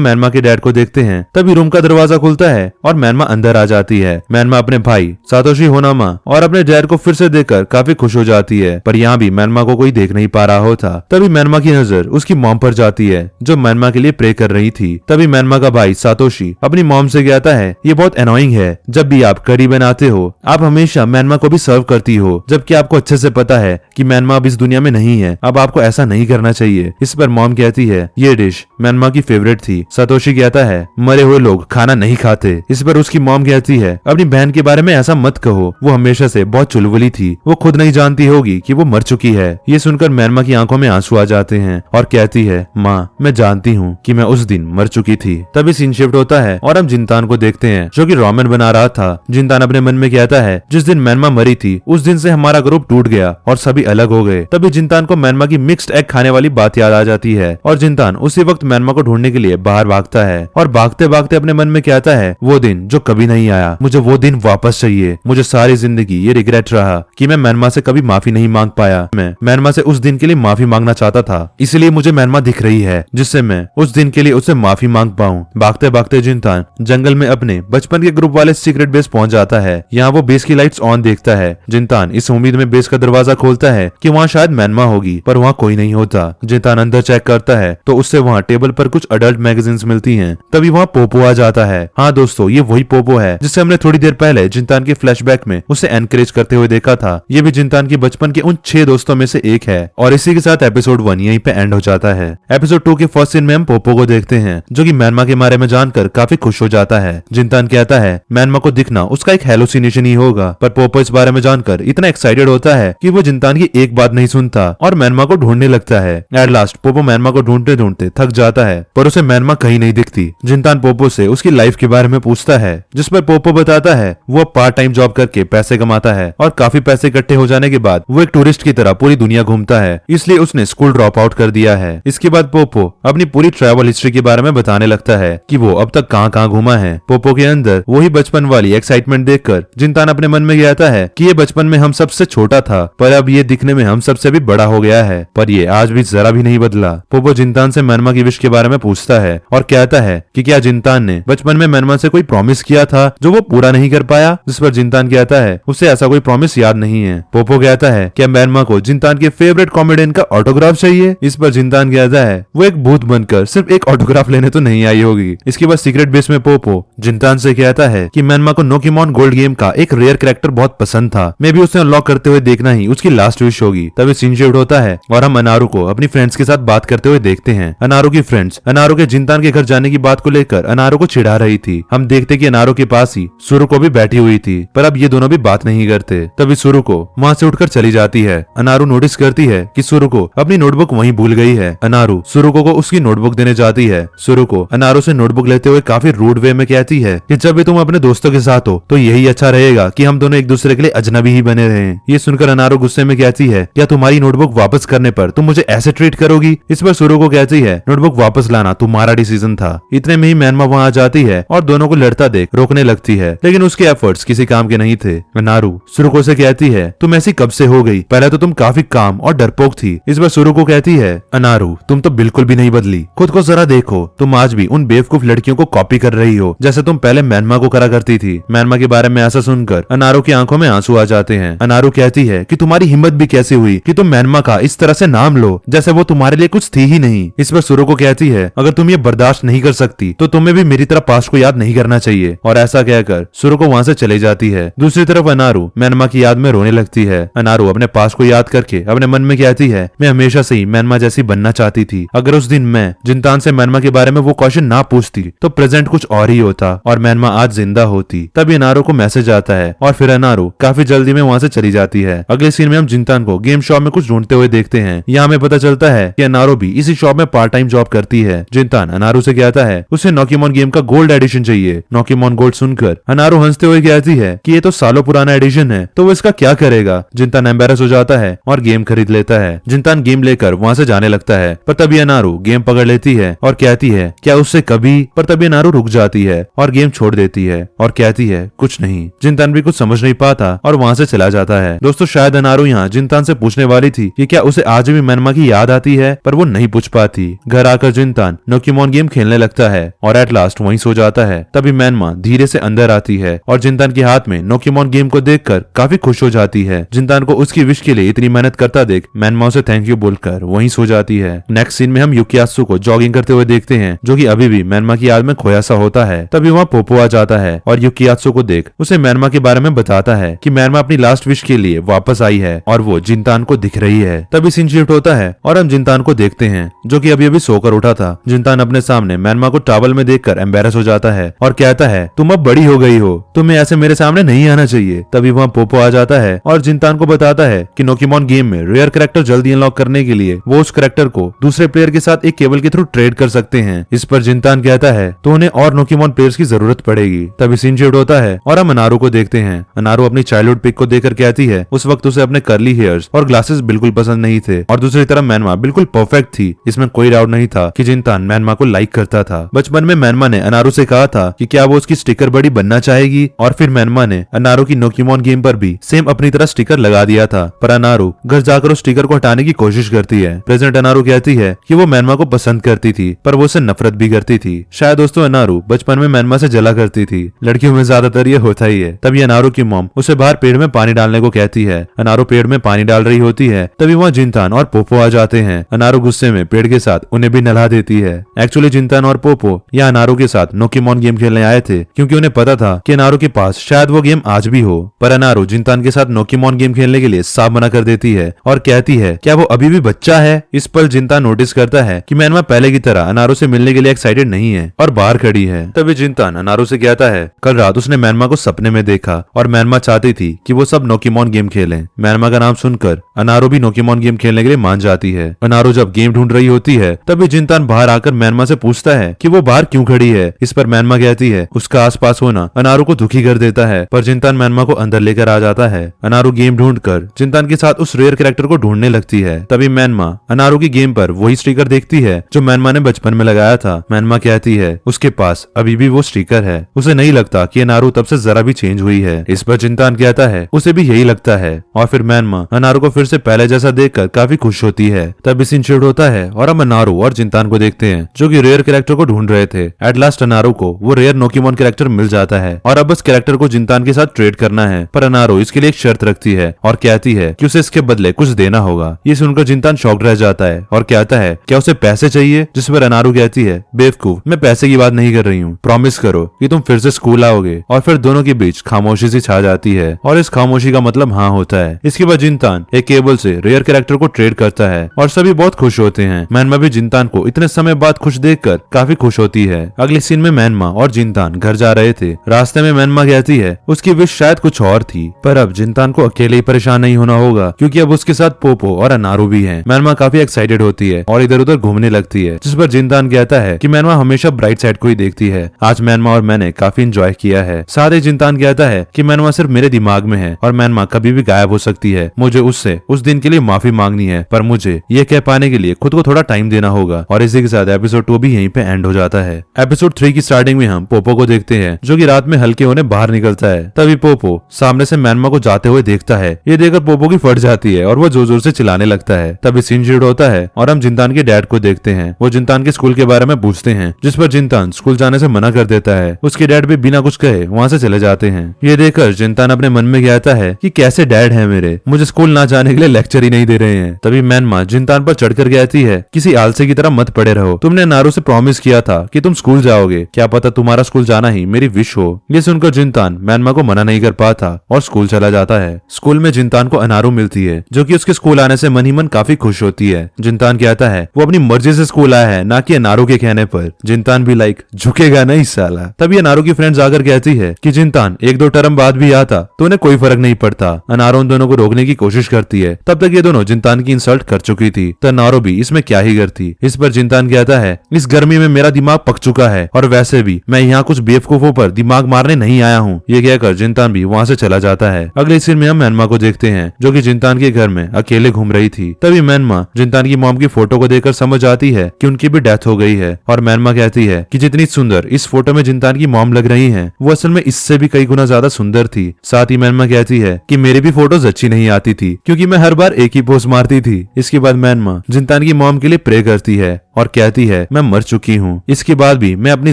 मैनमा के डैड को देखते हैं। तभी रूम का दरवाजा खुलता है और मैनमा अंदर आ जाती है। मैनमा अपने भाई सातोशी होनामा और अपने डैड को फिर से देखकर काफी खुश हो जाती है पर यहाँ भी मैनमा को कोई देख नहीं पा रहा होता। तभी मैनमा की नजर उसकी मॉम पर जाती है जो मैनमा के लिए प्रे कर रही थी। तभी मैनमा का भाई सातोशी अपनी मॉम से कहता है ये बहुत एनोइंग है, जब भी आप करी बनाते हो आप हमेशा मैनमा को भी सर्व करती हो जबकि आपको अच्छे से पता है कि मैनमा अब इस दुनिया में नहीं है। अब आपको ऐसा नहीं करना चाहिए। इस पर मॉम कहती है ये डिश मैनमा की फेवरेट थी। सातोशी कहता है मरे हुए लोग खाना नहीं खाते। इस पर उसकी मॉम कहती है अपनी बहन के बारे में ऐसा मत कहो, वो हमेशा से बहुत चुलबुली थी, वो खुद नहीं जानती होगी कि वो मर चुकी है। ये सुनकर मैनमा की आंखों में आंसू आ जाते हैं और कहती है माँ मैं जानती हूँ कि मैं उस दिन मर चुकी थी। तभी सीन शिफ्ट होता है और हम जिनतान को देखते हैं जो कि रामेन बना रहा था। जिनतान अपने मन में कहता है जिस दिन मैनमा मरी थी उस दिन से हमारा ग्रुप टूट गया और सभी अलग हो गए। तभी जिनतान को मैनमा की मिक्स्ड एग खाने वाली बात याद आ जाती है और जिनतान उसी वक्त मैनमा को ढूंढने के लिए बाहर भागता है और भागते भागते अपने मन में कहता है वो दिन जो कभी नहीं आया, मुझे वो दिन वापस चाहिए। मुझे सारी जिंदगी ये रिग्रेट रहा कि मैं मैनमा से कभी माफी नहीं मांग पाया। मैं मैनमा से उस दिन के लिए माफी मांगना चाहता था, इसलिए मुझे मैनमा दिख रही है जिससे मैं उस दिन के लिए उससे माफी मांग पाऊं। भागते भागते जिनतान जंगल में अपने बचपन के ग्रुप वाले सीक्रेट बेस पहुंच जाता है। यहाँ वो बेस की लाइट्स ऑन देखता है। जिनतान इस उम्मीद में बेस का दरवाजा खोलता है कि वहाँ शायद मैनमा होगी पर वहाँ कोई नहीं होता। जिनतान अंदर चेक करता है तो उससे वहाँ टेबल पर कुछ अडल्ट मैगजीन्स मिलती हैं। तभी वहाँ पोपो आ जाता है। हाँ दोस्तों ये वही पोपो है जिससे हमने थोड़ी देर पहले जिनतान के फ्लैशबैक में उसे एनकरेज करते हुए देखा था। ये भी जिनतान की बचपन के उन 6 दोस्तों में से एक है। और इसी के साथ एपिसोड 1 यहीं पे एंड हो जाता है। एपिसोड 2 के फर्स्ट सीन में हम पोपो को देखते हैं जो कि मैनमा के बारे में जानकर काफी खुश हो जाता है। जिनतान कहता है मैनमा को दिखना उसका एक हेलुसिनेशन ही होगा पर पोपो इस बारे में जानकर इतना एक्साइटेड होता है कि वो जिनतान की एक बात नहीं सुनता और मैनमा को ढूंढने लगता है। एट लास्ट पोपो मैनमा को ढूंढते ढूंढते थक जाता है पर उसे मैनमा कहीं नहीं दिखती। जिनतान पोपो से उसकी लाइफ के बारे में पूछता है जिस पर पोपो बताता है वो पार्ट टाइम जॉब करके पैसे कमाता है और काफी पैसे इकट्ठे हो जाने के बाद वो एक टूरिस्ट की तरह पूरी दुनिया घूमता है, इसलिए उसने स्कूल ड्रॉप आउट कर दिया है। इसके बाद पोपो अपनी पूरी ट्रैवल हिस्ट्री के बारे में बताने लगता है कि वो अब तक कहाँ कहाँ घूमा है। पोपो के अंदर वही बचपन वाली एक्साइटमेंट देखकर जिनतान अपने मन में कहता है कि ये बचपन में हम सबसे छोटा था पर अब ये दिखने में हम सबसे से भी बड़ा हो गया है, पर ये आज भी जरा भी नहीं बदला। पोपो जिंतान से मैनमा की विश के बारे में पूछता है और कहता है कि क्या जिंतान ने बचपन में मैनमा से कोई प्रॉमिस किया था जो वो पूरा नहीं कर पाया, जिस पर जिंतान कहता है उसे ऐसा कोई प्रॉमिस याद नहीं है। पोपो कहता है क्या मैनमा को जिंतान के फेवरेट कॉमेडियन का ऑटोग्राफ चाहिए, इस पर जिंतान कहता है वो एक भूत बनकर सिर्फ एक ऑटोग्राफ लेने तो नहीं आई होगी। इसके बाद सीक्रेट बेस में पोपो जिंतान से कहता है कि मैनमा को नोकीमॉन गोल्ड गेम का एक रेयर कैरेक्टर बहुत पसंद था, मे भी उसे अनलॉक करते हुए देखना ही उसकी लास्ट विश होगी। तभी सीन शिफ्ट होता है और हम अनारू को अपनी फ्रेंड्स के साथ बात करते हुए देखते हैं। अनारू की फ्रेंड्स अनारू के जिंतान के घर जाने की बात को लेकर अनारू को चिढ़ा रही थी। हम देखते कि अनारू के पास ही सुरुको भी बैठी हुई थी, पर अब ये दोनों भी बात नहीं करते। तभी सुरुको वहाँ से उठकर चली जाती है। अनारू नोटिस करती है कि सुरुको अपनी नोटबुक वहीं भूल गई है। अनारू सुरुको को उसकी नोटबुक देने जाती है। सुरुको अनारू से नोटबुक लेते हुए काफी रूड वे में कहती है कि जब भी तुम अपने दोस्तों के साथ हो तो यही अच्छा रहेगा कि हम दोनों एक दूसरे के लिए अजनबी ही बने रहें। ये सुनकर अनारू गुस्से में कहती है क्या तुम्हारी नोटबुक वापस करने पर तुम मुझे ऐसे ट्रीट करोगी। इस पर सुरुको कहती है नोटबुक वापस लाना तुम्हारा डिसीजन था। इतने में ही मैनमा वहाँ आ जाती है और दोनों को लड़ता देख रोकने लगती है, लेकिन उसके एफर्ट्स किसी काम के नहीं थे। अनारू सुरुको से कहती है तुम ऐसी कब से हो गई, पहले तो तुम काफी काम और डरपोक थी। इस पर सुरुको कहती है अनारू तुम तो बिल्कुल भी नहीं बदली, खुद को जरा देखो, तुम आज भी उन बेवकूफ लड़कियों को कॉपी कर रही हो जैसे तुम पहले मैनमा को करा करती थी। मैनमा के बारे में ऐसा सुनकर अनारू की आंखों में आंसू आ जाते हैं। अनारू कहती है कि तुम्हारी हिम्मत भी कैसे हुई कि तुम मैनमा का इस तरह से नाम लो जैसे वो तुम्हारे लिए कुछ थी ही नहीं। इस पर सुरुको कहती है अगर तुम ये बर्दाश्त नहीं कर सकती तो तुम्हें भी मेरी तरह पास्ट को याद नहीं करना चाहिए, और ऐसा कहकर सुरुको वहाँ से चली जाती है। दूसरी तरफ अनारू मैनमा की याद में रोने लगती है। अनारू अपने पास्ट को याद करके अपने मन में कहती है मैं हमेशा से ही मैनमा जैसी बनना चाहती थी। अगर उस दिन मैं जिंतान से मैनमा के बारे में वो क्वेश्चन ना पूछती तो प्रेजेंट कुछ और ही होता और मैनमा आज जिंदा होती। तभी अनारू को मैसेज आता है और फिर अनारू काफी जल्दी में वहाँ से चली जाती है। अगले सीन में हम जिंतान को गेम शॉप में कुछ ढूंढते हुए देखते हैं। यहाँ हमें पता चलता है कि अनारू भी इसी शॉप में पार्ट टाइम जॉब करती है। जिंतान अनारू से कहता है उसे नोकीमॉन गेम का गोल्ड एडिशन चाहिए। नोकीमॉन गोल्ड सुनकर अनारू हंसते हुए कहती है कि ये तो सालों पुराना एडिशन है, तो वो इसका क्या करेगा। जिंतान एम्बेरस हो जाता है और गेम खरीद लेता है। जिंतान गेम लेकर वहाँ से जाने लगता है, पर तभी अनारू गेम पकड़ लेती है और कहती है क्या उससे कभी, पर तभी अनारू रुक जाती है और गेम छोड़ देती है और कहती है कुछ नहीं। जिंतान भी कुछ समझ नहीं पाता और वहाँ से चला जाता है। दोस्तों शायद अनारू यहाँ जिंतान से पूछने वाली थी कि क्या उसे आज भी मैनमा की याद आती है, पर वो नहीं पूछ पाती। घर आकर जिंतान नोकीमॉन गेम खेलने लगता है और एट लास्ट वहीं सो जाता है। तभी मैनमा धीरे से अंदर आती है और जिंतान के हाथ में नोकीमॉन गेम को देखकर काफी खुश हो जाती है। जिंतान को उसकी विश के लिए इतनी मेहनत करता देख मैनमा उसे थैंक यू बोलकर वहीं सो जाती है। नेक्स्ट सीन में हम युकियात्सु को जॉगिंग करते हुए देखते हैं, जो कि अभी भी मैनमा की याद में खोया सा होता है। तभी वहाँ पोपो आ जाता है और युकियात्सु को देख उसे मैनमा के बारे में बताता है कि मैनमा अपनी लास्ट विश के लिए वापस आई है और वो जिंतान को दिख रही है। तभी सीन शिफ्ट होता है और हम जिंतान को देखते हैं, जो कि अभी सोकर उठा था। जिंतान अपने सामने मैनमा को टॉवल में देखकर एम्बेरस हो जाता है और कहता है तुम अब बड़ी हो गई हो, तुम्हें ऐसे मेरे सामने नहीं आना चाहिए। तभी वहाँ पोपो आ जाता है और जिंतान को बताता है कि नोकीमॉन गेम में रेयर कैरेक्टर जल्दी अनलॉक करने के लिए वो उस कैरेक्टर को दूसरे प्लेयर के साथ एक केबल के थ्रू ट्रेड कर सकते हैं। इस पर जिंतान कहता है तो उन्हें और नोकीमॉन प्लेयर्स की जरूरत पड़ेगी। तभी सीन शिफ्ट होता है और हम अनारू को देखते हैं। अनारू अपनी चाइल्डहुड पिक को देखकर कहती है उस वक्त उसे अपने कर्ली हेयर्स और ग्लासेस बिल्कुल पसंद नहीं थे, और दूसरी तरफ मैनमा बिल्कुल परफेक्ट थी। इसमें कोई डाउट नहीं था कि जिंतान मैनमा को लाइक करता था। बचपन में मैनमा ने अनारू से कहा था कि क्या वो उसकी स्टिकर बड़ी बनना चाहेगी, और फिर मैनमा ने अनारू की नोकीमॉन गेम पर भी सेम अपनी तरह स्टिकर लगा दिया था। पर अनारू घर जाकर उस स्टिकर को हटाने की कोशिश करती है। प्रेजेंट अनारू कहती है कि वो मैनमा को पसंद करती थी, पर वो उसे नफरत भी करती थी। शायद दोस्तों अनारू बचपन में मैनमा से जला करती थी। लड़कियों में ज्यादातर ये होता ही है। तभी अनारू की मॉम उसे बाहर पेड़ में पानी डालने को कहती है। अनारू पेड़ में पानी डाल रही होती है। तभी वहाँ जिंतान और पोपो आ जाते हैं। अनारू गुस्से में पेड़ के साथ उन्हें भी नहला देती है। एक्चुअली जिंतान और पोपो यहाँ अनारू के साथ नोकीमॉन गेम खेलने आए थे, क्योंकि उन्हें पता था कि अनारू के पास शायद वो गेम आज भी हो। पर अनारू जिंतान के साथ नोकीमॉन गेम खेलने के लिए साफ मना कर देती है और कहती है क्या वो अभी भी बच्चा है। इस पर जिंतान नोटिस करता है कि मैनमा पहले की तरह अनारू से मिलने के लिए एक्साइटेड नहीं है और बाहर खड़ी है। तभी जिंतान अनारू से कहता है कल रात उसने मैनमा को सपने में देखा और मैनमा चाहती थी कि वो सब नोकीमॉन गेम खेलें। मैनमा का नाम सुनकर अनारू भी नोकीमॉन गेम खेलने के लिए मान जाती है। अनारू जब गेम ढूंढ रही होती है तभी जिंतान बाहर आकर मैनमा से पूछता है कि वो बाहर क्यों खड़ी है। इस पर मैनमा कहती है उसका आसपास होना अनारू को दुखी कर देता है, पर जिंतान मैनमा को अंदर लेकर आ जाता है। अनारू गेम ढूंढकर जिंतान के साथ उस रेयर कैरेक्टर को ढूंढने लगती है। तभी मैनमा अनारू की गेम पर वही स्टिकर देखती है जो मैनमा ने बचपन में लगाया था। मैनमा कहती है उसके पास अभी भी वो स्टिकर है। उसे नहीं लगता कि अनारू तब से जरा भी चेंज हुई है। इस पर जिंतान कहता है उसे भी यही लगता है, और फिर मैनमा अनारू को फिर से पहले जैसा देखकर काफी खुश होती है। तब सीन शिफ्ट होता है और हम अनारू और जिंतान को देखते हैं जो कि रेयर कैरेक्टर को ढूंढ रहे थे। एट लास्ट अनारू को वो रेयर नोकीमोन कैरेक्टर मिल जाता है और अब उस कैरेक्टर को जिंतान के साथ ट्रेड करना है, पर अनारू इसके लिए एक शर्त रखती है और कहती है कि उसे इसके बदले कुछ देना होगा। ये सुनकर जिंतान शॉक्ड रह जाता है और कहता है क्या उसे पैसे चाहिए, जिस पर अनारू कहती है बेवकूफ, मैं पैसे की बात नहीं कर रही हूँ, प्रॉमिस करो कि तुम फिर से स्कूल आओगे। और फिर दोनों के बीच खामोशी सी छा जाती है और इस खामोशी का मतलब हाँ होता है। इसके बाद जिंतान एक केबल से रेयर कैरेक्टर को ट्रेड करता है और सभी बहुत खुश होते हैं। मैनमा भी जिंतान को इतने समय बाद खुश देखकर काफी खुश होती है। अगले सीन में मैनमा और जिंतान घर जा रहे थे। रास्ते में मैनमा कहती है उसकी विश शायद कुछ और थी, पर अब जिंतान को अकेले ही परेशान नहीं होना होगा क्योंकि अब उसके साथ पोपो और अनारू भी हैं। मैनमा काफी एक्साइटेड होती है और इधर उधर घूमने लगती है, जिस पर जिंतान कहता है कि मैनमा हमेशा ब्राइट साइड को ही देखती है। आज मैनमा और मैंने काफी एंजॉय किया है। साथ ही जिंतान कहता है कि मैनमा सिर्फ मेरे दिमाग में है और मैनमा कभी भी गायब हो सकती है। मुझे उससे उस दिन के लिए माफी मांगनी है, पर मुझे ये कह पाने के लिए खुद को थोड़ा टाइम देना होगा। और इसी के साथ एपिसोड 2 भी यहीं पे एंड हो जाता है। एपिसोड 3 की स्टार्टिंग में हम पोपो को देखते हैं जो कि रात में हल्के होने बाहर निकलता है। तभी पोपो सामने से मैनमा को जाते हुए देखता है। ये देखकर पोपो की फट जाती है और वो जोर जोर से चिल्लाने लगता है। तभी सीन शिफ्ट होता है और हम जिंतान के डैड को देखते हैं। वो जिंतान के स्कूल के बारे में पूछते हैं, जिस पर जिंतान स्कूल जाने से मना कर देता है। उसके डैड भी बिना कुछ कहे वहाँ से चले जाते हैं। ये देखकर जिंतान अपने मन में कहता है कि कैसे डैड है मेरे, मुझे स्कूल ना जाने के लिए लेक्चर ही नहीं दे रहे हैं। तभी मैनमा जिंतान पर चढ़कर कहती है किसी आलसी की तरह मत पड़े रहो, तुमने नारू से प्रॉमिस किया था कि तुम स्कूल जाओगे, क्या पता तुम्हारा स्कूल जाना ही मेरी विश हो। ये सुनकर जिंतान मैनमा को मना नहीं कर पाता और स्कूल चला जाता है। स्कूल में जिंतान को अनारू मिलती है जो कि उसके स्कूल आने से मन ही मन काफी खुश होती है। जिंतान कहता है वो अपनी मर्जी से स्कूल आया है, ना कि अनारू के कहने पर। जिंतान भी लाइक झुकेगा नहीं साला। तभी अनारू की फ्रेंड्स आकर कहती है कि जिंतान 1-2 टर्म बाद भी आता तो उन्हें कोई फर्क नहीं पड़ता। अनारू उन दोनों को रोकने की कोशिश करती है। तब तक ये दोनों जिंतान की इंसल्ट कर चुकी थी, तो अनारू भी इसमें क्या ही करती। इस पर जिंतान कहता है इस गर्मी में मेरा दिमाग पक चुका है और वैसे भी मैं यहाँ कुछ बेवकूफों पर दिमाग मारने नहीं आया हूँ। ये कहकर जिंतान भी वहाँ से चला जाता है। अगले सीन में हम मैनमा को देखते हैं जो कि जिंतान के घर में अकेले घूम रही थी। तभी मैनमा जिंतान की मॉम की फोटो को देखकर समझ आती है कि उनकी भी डेथ हो गई है और मैनमा कहती है कि जितनी सुंदर इस फोटो में जिंतान की मॉम लग रही है वो असल में इससे भी कई गुना ज्यादा सुंदर थी। साथ ही मैनमा कहती है कि मेरी भी फोटोज अच्छी नहीं आती थी क्योंकि मैं हर बार एक ही पोज मारती थी। इसके बाद मैनमा जिंतान की मॉम के लिए प्रे करती है और कहती है मैं मर चुकी हूँ, इसके बाद भी मैं अपनी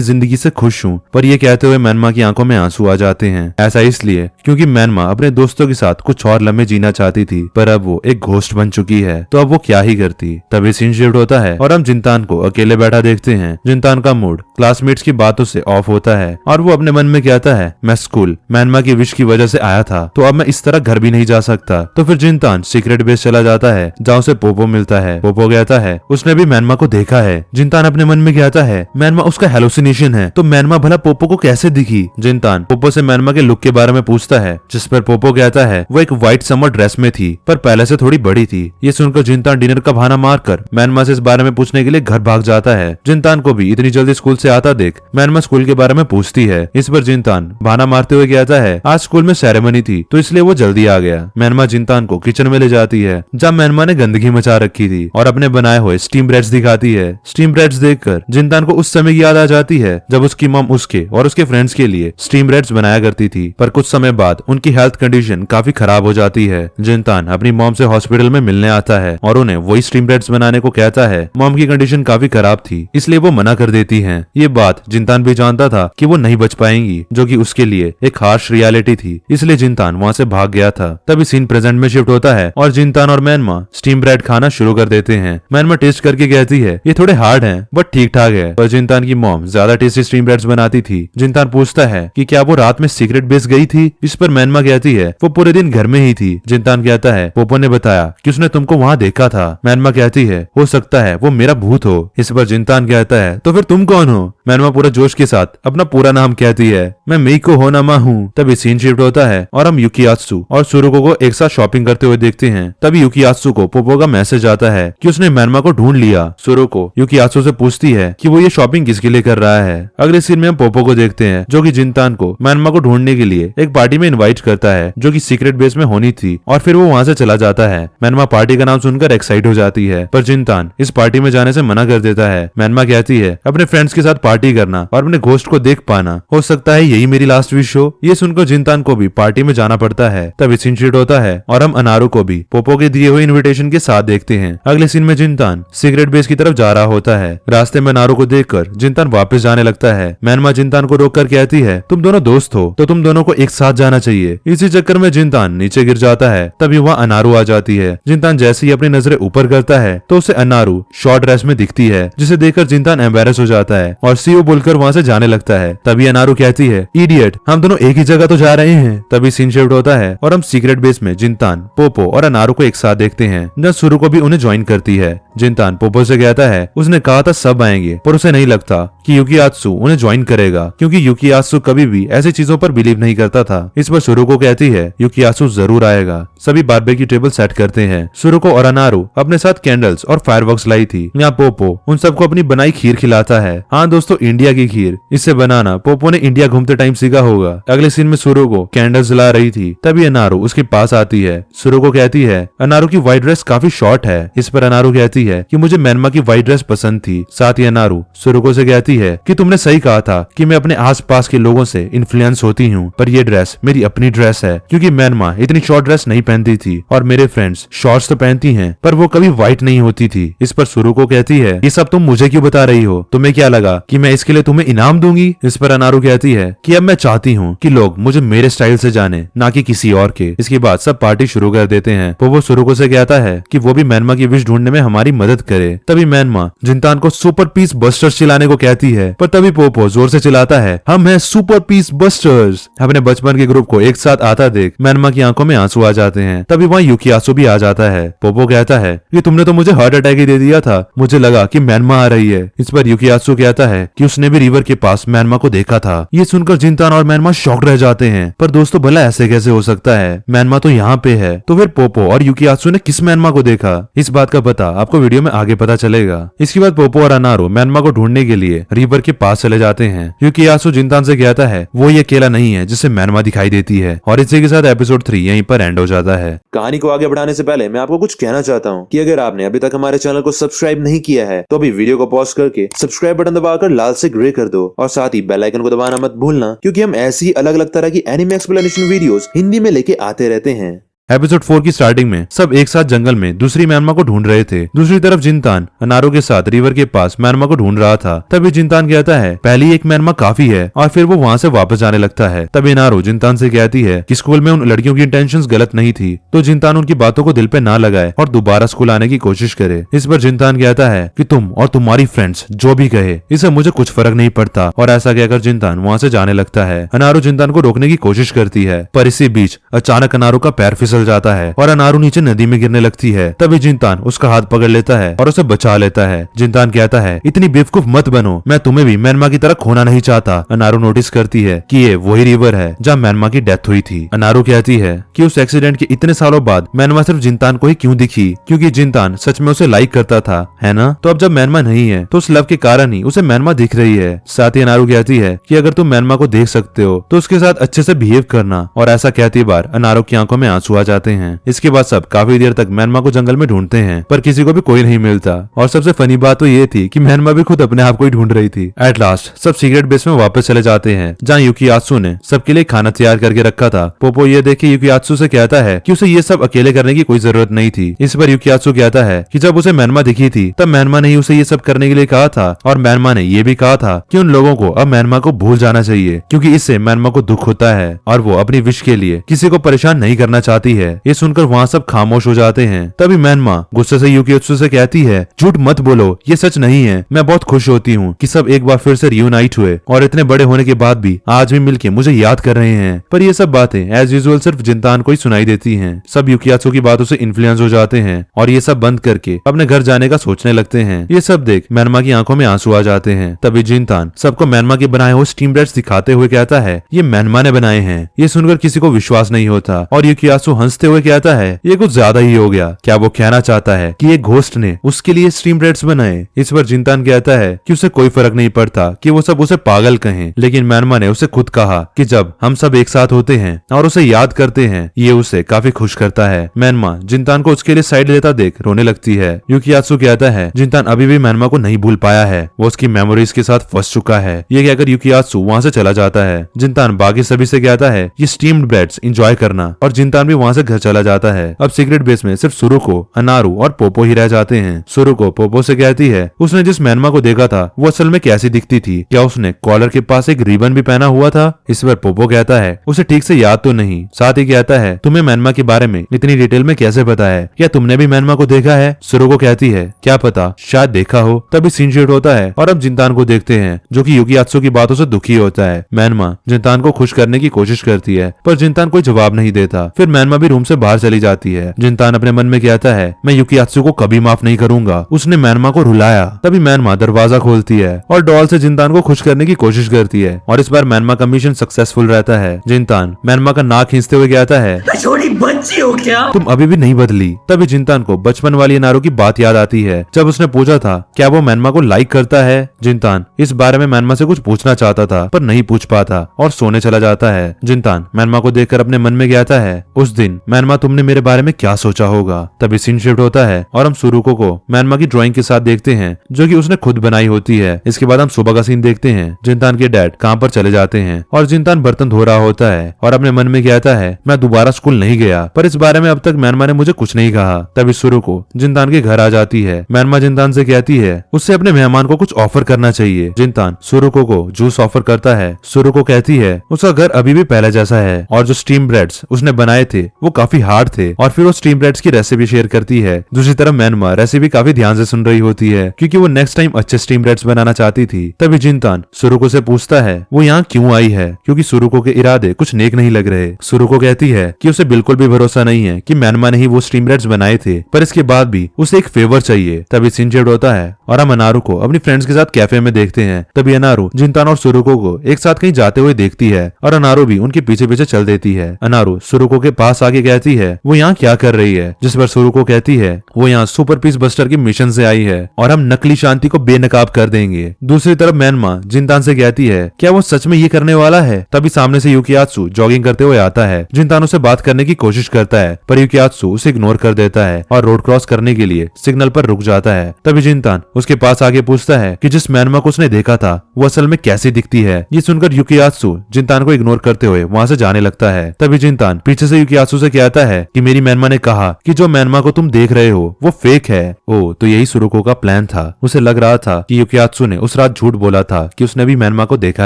जिंदगी से खुश हूँ। पर ये कहते हुए मैनमा की आंखों में आंसू आ जाते हैं। ऐसा इसलिए क्योंकि मैनमा अपने दोस्तों के साथ कुछ और लम्हे जीना चाहती थी, पर अब वो एक घोस्ट बन चुकी है, तो अब वो क्या ही करती। तभी सीन शिफ्ट होता है और हम जिंतान को अकेले बैठा देखते हैं। जिंतान का मूड क्लासमेट्स की बातों से ऑफ होता है और वो अपने मन में कहता है मैं स्कूल मैनमा की विश की वजह से आया था, तो अब मैं इस तरह घर भी नहीं जा सकता। तो फिर जिंतान सीक्रेट बेस चला जाता है जहाँ उसे पोपो मिलता है। पोपो कहता है उसने भी मैनमा को देखा है। जिंतान अपने मन में कहता है मैनमा उसका हेलुसिनेशन है, तो मैनमा भला पोपो को कैसे दिखी। जिंतान पोपो से मैनमा के लुक के बारे में पूछता है, जिस पर पोपो कहता है वो एक व्हाइट समर ड्रेस में थी पर पहले से थोड़ी बड़ी थी। ये सुनकर जिंतान डिनर का बहाना मारकर मैनमा से इस बारे में पूछने के लिए घर भाग जाता है। जिंतान को भी इतनी जल्दी स्कूल से आता देख मैनमा स्कूल के बारे में पूछती है। इस पर जिंतान बहाना मारते हुए कहता है आज स्कूल में सेरेमनी थी तो इसलिए वो जल्दी आ गया। मैनमा जिंतान को किचन में ले जाती है जहाँ मैनमा ने गंदगी मचा रखी थी और अपने बनाए हुए स्टीम ब्रेड्स दिखाती है। स्टीम ब्रेड्स देखकर जिंतान को उस समय की याद आ जाती है जब उसकी मॉम उसके और उसके फ्रेंड्स के लिए स्टीम ब्रेड्स बनाया करती थी, पर कुछ समय बाद उनकी हेल्थ कंडीशन काफी खराब हो जाती है। जिंतान अपनी मॉम से हॉस्पिटल में मिलने आता है और उन्हें वही स्टीम ब्रेड्स बनाने को कहता है। मॉम की कंडीशन काफी खराब थी इसलिए वो मना कर देती है। ये बात जिंतान भी जानता था कि वो नहीं बच पाएंगी, जो कि उसके लिए एक हार्श रियलिटी थी, इसलिए जिंतान वहाँ से भाग गया था। तभी सीन प्रेजेंट में शिफ्ट होता है और जिंतान और मैनमा स्टीम ब्रेड खाना शुरू कर देते हैं। मैनमा टेस्ट करके कहती है ये थोड़े हार्ड हैं बट ठीक ठाक है, पर जिंतान की मॉम ज्यादा टेस्टी स्टीम ब्रेड्स बनाती थी। जिंतान पूछता है कि क्या वो रात में सीक्रेट बेस गई थी। इस पर मैनमा कहती है वो पूरे दिन घर में ही थी। जिंतान कहता है पोपो ने बताया कि उसने तुमको वहाँ देखा था। मैनमा कहती है हो सकता है वो मेरा भूत हो। इस पर जिंतान कहता है तो फिर तुम कौन हो। मैनमा पूरा जोश के साथ अपना पूरा नाम कहती है, मैं मेइको होनामा हूँ। तभी सीन शिफ्ट होता है और हम युकियात्सु और सुरुको को एक साथ शॉपिंग करते हुए देखते हैं। तभी युकियात्सु को पोपो का मैसेज आता है कि उसने मैनमा को ढूंढ लिया। सुरुको युकियात्सु से पूछती है कि वो ये शॉपिंग किसके लिए कर रहा है। अगले सीन में हम पोपो को देखते हैं जो कि जिंतान को मैनमा को ढूंढने के लिए एक पार्टी में इनवाइट करता है जो कि सीक्रेट बेस में होनी थी, और फिर वो वहाँ से चला जाता है। मैनमा पार्टी का नाम सुनकर एक्साइट हो जाती है, पर जिंतान इस पार्टी में जाने से मना कर देता है। मैनमा कहती है अपने फ्रेंड्स के साथ पार्टी करना और अपने घोस्ट को देख पाना, हो सकता है यही मेरी लास्ट विश हो। ये सुनकर जिंतान को भी पार्टी में जाना पड़ता है। तभी सीन शिफ्ट होता है और हम अनारू को भी पोपो के दिए हुए इनविटेशन के साथ देखते हैं। अगले सीन में जिनतान सीक्रेट बेस की तरफ जा रहा होता है। रास्ते में नारू को देखकर जिनतान वापस जाने लगता है। मैनमा जिनतान को रोककर कहती है, तुम दोनों दोस्त हो तो तुम दोनों को एक साथ जाना चाहिए। इसी चक्कर में जिनतान नीचे गिर जाता है। तभी वहाँ अनारू आ जाती है। जिनतान जैसे ही अपनी नजरें ऊपर करता है तो उसे अनारू शॉर्ट ड्रेस में दिखती है, जिसे देखकर जिनतान एम्बेरस हो जाता है और सीओ बोलकर वहाँ से जाने लगता है। तभी अनारू कहती है, इडियट, हम दोनों एक ही जगह तो जा रहे हैं। तभी सीन शिफ्ट होता है और हम सीक्रेट बेस में जिनतान, पोपो और अनारू को एक साथ देखते हैं, जहाँ सुरु को भी उन्हें ज्वाइन करती है। जिनतान पोपो से कहता है, उसने कहा था सब आएंगे, पर उसे नहीं लगता कि युकियात्सु उन्हें ज्वाइन करेगा, क्योंकि युकियात्सु कभी भी ऐसी चीजों पर बिलीव नहीं करता था। इस पर सुरु को कहती है, युकियात्सु जरूर आएगा। सभी बारबेक्यू टेबल सेट करते हैं। सुरु को और अनारू अपने साथ कैंडल्स और फायरवर्क्स लाई थी। यहाँ पोपो उन सबको अपनी बनाई खीर खिलाता है। हाँ दोस्तों, इंडिया की खीर। इसे बनाना पोपो ने इंडिया घूमते टाइम सीखा होगा। अगले सीन में सुरु को कैंडल्स जला रही थी। तभी अनारू उसके पास आती है। सुरु को कहती है, अनारू की व्हाइट ड्रेस काफी शॉर्ट है। इस पर अनारू कहती है कि मुझे मैनमा की व्हाइट ड्रेस पसंद थी। साथ ही अनारू सुरुको से कहती है कि तुमने सही कहा था कि मैं अपने आसपास के लोगों से इन्फ्लुएंस होती हूँ, पर ये ड्रेस मेरी अपनी ड्रेस है, क्योंकि मैनमा इतनी शॉर्ट ड्रेस नहीं पहनती थी और मेरे फ्रेंड्स शॉर्ट्स तो पहनती हैं, पर वो कभी व्हाइट नहीं होती थी। इस पर सुरुको कहती है, ये सब तुम मुझे क्यों बता रही हो? तुम्हें क्या लगा कि मैं इसके लिए तुम्हें इनाम दूंगी? इस पर अनारू कहती है कि अब मैं चाहती हूँ कि लोग मुझे मेरे स्टाइल से जाने, ना कि किसी और के। इसके बाद सब पार्टी शुरू कर देते हैं। वो सुरुको से कहता है कि वो भी मैनमा की विश ढूंढने में हमारी मदद करे। तभी मैनमा जिनतान को सुपर पीस बस्टर्स चिल्लाने को कहती है, पर तभी पोपो जोर से चिल्लाता है, हम हैं सुपर पीस बस्टर्स। अपने बचपन के ग्रुप को एक साथ आता देख मैनमा की आंखों में आंसू आ जाते हैं। तभी वहाँ युकियात्सु भी आ जाता है। पोपो कहता है कि तुमने तो मुझे हार्ट अटैक ही दे दिया था, मुझे लगा कि मैनमा आ रही है। इस पर युकियात्सु कहता है कि उसने भी रिवर के पास मैनमा को देखा था। ये सुनकर जिनतान और मैनमा शॉक रह जाते हैं, पर दोस्तों भला ऐसे कैसे हो सकता है? मैनमा तो यहाँ पे है। तो फिर पोपो और युकियात्सु ने किस मैनमा को देखा? इस बात का पता आपको वीडियो में आगे पता चलेगा। इसके बाद पोपो और अनारू मैनमा को ढूंढने के लिए रिवर के पास चले जाते हैं। युकियात्सु जिनतान से कहता है वो ये अकेला नहीं है जिसे मैनमा दिखाई देती है। और इसी के साथ एपिसोड 3 यहीं पर एंड हो जाता है। कहानी को आगे बढ़ाने से पहले मैं आपको कुछ कहना चाहता हूँ कि अगर आपने अभी तक हमारे चैनल को सब्सक्राइब नहीं किया है तो अभी वीडियो को पॉज करके सब्सक्राइब बटन दबाकर लाल से ग्रे कर दो और साथ ही बेल आइकन को दबाना मत भूलना, क्योंकि हम ऐसी अलग अलग तरह की एनिमे एक्सप्लेनेशन वीडियोस हिंदी में लेके आते रहते हैं। एपिसोड 4 की स्टार्टिंग में सब एक साथ जंगल में दूसरी मैनमा को ढूंढ रहे थे। दूसरी तरफ जिनतान अनारू के साथ रिवर के पास मैनमा को ढूंढ रहा था। तभी जिनतान कहता है पहली एक मैनमा काफी है, और फिर वो वहाँ से वापस जाने लगता है। तभी अनारू जिनतान से कहती है कि स्कूल में उन लड़कियों की इंटेंशंस गलत नहीं थी, तो जिनतान उनकी बातों को दिल पे ना लगाए और दोबारा स्कूल आने की कोशिश करे। इस पर जिनतान कहता है कि तुम और तुम्हारी फ्रेंड्स जो भी कहे इससे मुझे कुछ फर्क नहीं पड़ता, और ऐसा कहकर जिनतान वहाँ से जाने लगता है। अनारू जिनतान को रोकने की कोशिश करती है, पर इसी बीच अचानक अनारू का पैर फिसल जाता है और अनारू नीचे नदी में गिरने लगती है। तभी जिनतान उसका हाथ पकड़ लेता है और उसे बचा लेता है। जिनतान कहता है इतनी बेवकूफ मत बनो, मैं तुम्हें भी मैनमा की तरह खोना नहीं चाहता। अनारू नोटिस करती है कि ये वही रिवर है जहाँ मैनमा की डेथ हुई थी। अनारू कहती है कि उस एक्सीडेंट के इतने सालों बाद मैनमा सिर्फ जिनतान को ही क्यों दिखी, क्योंकि जिनतान सच में उसे लाइक करता था, है ना? तो अब जब मैनमा नहीं है तो उस लव के कारण ही उसे मैनमा दिख रही है। साथ ही अनारू कहती है कि अगर तुम मैनमा को देख सकते हो तो उसके साथ अच्छे से बिहेव करना, और ऐसा कहती बार अनारू की आंखों में आंसू आ जाते हैं। इसके बाद सब काफी देर तक मैनमा को जंगल में ढूंढते हैं, पर किसी को भी कोई नहीं मिलता। और सबसे फनी बात तो ये थी कि मैनमा भी खुद अपने आप को ही ढूंढ रही थी। एट लास्ट सब सीक्रेट बेस में वापस चले जाते हैं, जहाँ युकियात्सु ने सबके लिए खाना तैयार करके रखा था। पोपो ये देख के युकियात्सु से कहता है कि उसे ये सब अकेले करने की कोई जरूरत नहीं थी। इस पर युकियात्सु कहता है कि जब उसे मैनमा दिखी थी तब मैनमा ने ही उसे ये सब करने के लिए कहा था, और मैनमा ने ये भी कहा था कि उन लोगों को अब मैनमा को भूल जाना चाहिए, क्योंकि इससे मैनमा को दुख होता है और वो अपनी विश के लिए किसी को परेशान नहीं करना चाहती है। ये सुनकर वहाँ सब खामोश हो जाते हैं। तभी मैनमा गुस्से से युकियात्सु से कहती है झूठ मत बोलो, ये सच नहीं है। मैं बहुत खुश होती हूँ कि सब एक बार फिर से रियूनाइट हुए और इतने बड़े होने के बाद भी आज भी मिलके मुझे याद कर रहे हैं। पर ये सब बातें एज यूजुअल सिर्फ जिनतान को ही सुनाई देती हैं। सब युकियात्सु की बातों से इन्फ्लुएंस हो जाते हैं और ये सब बंद करके अपने घर जाने का सोचने लगते हैं। ये सब देख मैनमा की आंखों में आंसू आ जाते हैं। तभी जिनतान सबको मैनमा के बनाए हुए स्टीम ब्रेड्स दिखाते हुए कहता है ये मैनमा ने बनाए हैं। ये सुनकर किसी को विश्वास नहीं होता और युकियात्सु हंसते हुए कहता है ये कुछ ज्यादा ही हो गया। क्या वो कहना चाहता है कि एक घोस्ट ने उसके लिए स्टीम ब्रेड्स बनाए? इस पर जिनतान कहता है कि उसे कोई फर्क नहीं पड़ता कि वो सब उसे पागल कहें, लेकिन मैनमा ने उसे खुद कहा कि जब हम सब एक साथ होते हैं और उसे याद करते हैं ये उसे काफी खुश करता है। मैनमा जिनतान को उसके लिए साइड लेता देख रोने लगती है। युकियात्सु कहता है जिनतान अभी भी मैनमा को नहीं भूल पाया है, वो उसकी मेमोरीज के साथ फंस चुका है। ये कहकर युकियात्सु वहाँ से चला जाता है। जिनतान बाकी सभी से कहता है ये स्टीम्ड ब्रेड्स एंजॉय करना, और जिनतान भी वहाँ से घर चला जाता है। अब सीक्रेट बेस में सिर्फ सुरुको, अनारू और पोपो ही रह जाते हैं। सुरुको पोपो से कहती है उसने जिस मैनमा को देखा था वो असल में कैसी दिखती थी, क्या उसने कॉलर के पास एक रिबन भी पहना हुआ था। इस पर पोपो कहता है उसे ठीक से याद तो नहीं, साथ ही कहता है तुम्हें मैनमा के बारे में इतनी डिटेल में कैसे पता है, क्या तुमने भी मैनमा को देखा है। सुरुको कहती है क्या पता, शायद देखा हो। तभी सीन शिफ्ट होता है और अब जिंतान को देखते हैं जो कि युकियात्सु की बातों से दुखी होता है। मैनमा जिंतान को खुश करने की कोशिश करती है पर जिंतान कोई जवाब नहीं देता। फिर मैनमा भी रूम से बाहर चली जाती है। जिंतान अपने मन में कहता है मैं युकियात्सु को कभी माफ नहीं करूंगा, उसने मैनमा को रुलाया। तभी मैनमा दरवाजा खोलती है और डॉल से जिंतान को खुश करने की कोशिश करती है और इस बार मैनमा का मिशन सक्सेसफुल रहता है। जिंतान मैनमा का नाक खींचते हुए कहता है छोटी बच्ची हो क्या? तुम अभी भी नहीं बदली। तभी जिंतान को बचपन वाली अनारू की बात याद आती है जब उसने पूछा था क्या वो मैनमा को लाइक करता है। जिंतान इस बारे में मैनमा से कुछ पूछना चाहता था पर नहीं पूछ पाता और सोने चला जाता है। जिंतान मैनमा को देखकर अपने मन में कहता है उस दिन मैनमा तुमने मेरे बारे में क्या सोचा होगा। तभी सीन शिफ्ट होता है और हम सुरुको को मैनमा की ड्राइंग के साथ देखते हैं जो कि उसने खुद बनाई होती है। इसके बाद हम सुबह का सीन देखते हैं। जिंतान के डैड काम पर चले जाते हैं और जिंतान बर्तन धो रहा होता है और अपने मन में कहता है मैं दोबारा स्कूल नहीं गया, पर इस बारे में अब तक मैनमा ने मुझे कुछ नहीं कहा। तभी सुरुको जिंतान के घर आ जाती है। मैनमा जिंतान से कहती है उससे अपने मेहमान को कुछ ऑफर करना चाहिए। जिंतान सुरुको को जूस ऑफर करता है। सुरुको कहती है उसका घर अभी भी पहले जैसा है और जो स्टीम ब्रेड्स उसने बनाए थे वो काफी हार्ड थे और फिर वो स्टीम ब्रेड्स की रेसिपी शेयर करती है। दूसरी तरफ मैनमा रेसिपी काफी ध्यान से सुन रही होती है क्योंकि वो नेक्स्ट टाइम अच्छे स्टीम ब्रेड्स बनाना चाहती थी। तभी जिंतान सुरुको से पूछता है वो यहाँ क्यों आई है क्योंकि सुरुको के इरादे कुछ नेक नहीं लग रहे। सुरुको कहती है कि उसे बिल्कुल भी भरोसा नहीं है कि मैनमा ने ही वो स्टीम ब्रेड्स बनाए थे, पर इसके बाद भी उसे एक फेवर चाहिए। तभी सीन शिफ्ट होता है और हम अनारू को अपनी फ्रेंड्स के साथ कैफे में देखते हैं। तभी अनारू जिंतान और सुरुको को एक साथ कहीं जाते हुए देखती है और अनारू भी उनके पीछे पीछे चल देती है। अनारू सुरुको के पास आके कहती है वो यहाँ क्या कर रही है, जिस पर सुरुको कहती है वो यहाँ सुपर पीस बस्टर के मिशन से आई है और हम नकली शांति को बेनकाब कर देंगे। दूसरी तरफ मैनमा जिंतान से कहती है क्या वो सच में ये करने वाला है। तभी सामने से युकियात्सु जॉगिंग करते हुए आता है। जिंतान उसे बात करने की कोशिश करता है पर युकियात्सु उसे इग्नोर कर देता है और रोड क्रॉस करने के लिए सिग्नल पर रुक जाता है। तभी जिंतान उसके पास आगे पूछता है कि जिस मैनमा को उसने देखा था वो असल में कैसी दिखती है। ये सुनकर युकियात्सु जिंतान को इग्नोर करते हुए वहाँ से जाने लगता है। तभी जिंतान पीछे से युकियात्सु से कहता है कि मेरी मैनमा ने कहा कि जो मैनमा को तुम देख रहे हो वो फेक है। ओ तो यही सुरुको का प्लान था। उसे लग रहा था कि युकियात्सु ने उस रात झूठ बोला था कि उसने भी मैनमा को देखा